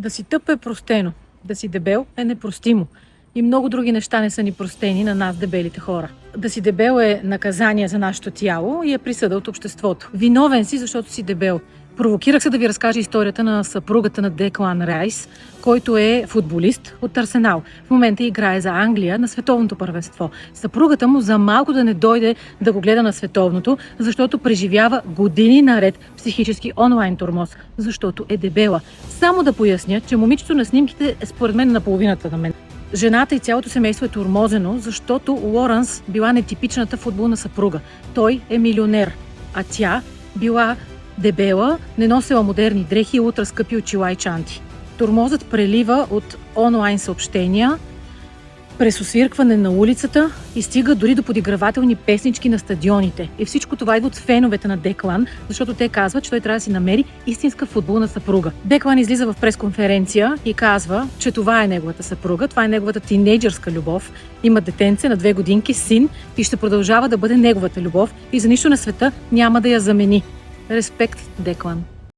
Да си тъп е простено, да си дебел е непростимо. И много други неща не са ни простени на нас, дебелите хора. Да си дебел е наказание за нашето тяло и е присъда от обществото. Виновен си, защото си дебел. Провокирах се да ви разкажа историята на съпругата на Деклан Райс, който е футболист от Арсенал. В момента играе за Англия на световното първенство. Съпругата му за малко да не дойде да го гледа на световното, защото преживява години наред психически онлайн тормоз, защото е дебела. Само да поясня, че момичето на снимките е според мен на половината на мен. Жената и цялото семейство е тормозено, защото Лоренс била нетипичната футболна съпруга. Той е милионер, а тя била дебела, не носила модерни дрехи и ултра скъпи очила и чанти. Тормозът прелива от онлайн съобщения, през освиркване на улицата и стига дори до подигравателни песнички на стадионите. И всичко това идва от феновете на Деклан, защото те казват, че той трябва да си намери истинска футболна съпруга. Деклан излиза в пресконференция и казва, че това е неговата съпруга, това е неговата тинейджърска любов. Има детенце на 2 годинки, син и ще продължава да бъде неговата любов и за нищо на света няма да я замени. Респект, Деклан.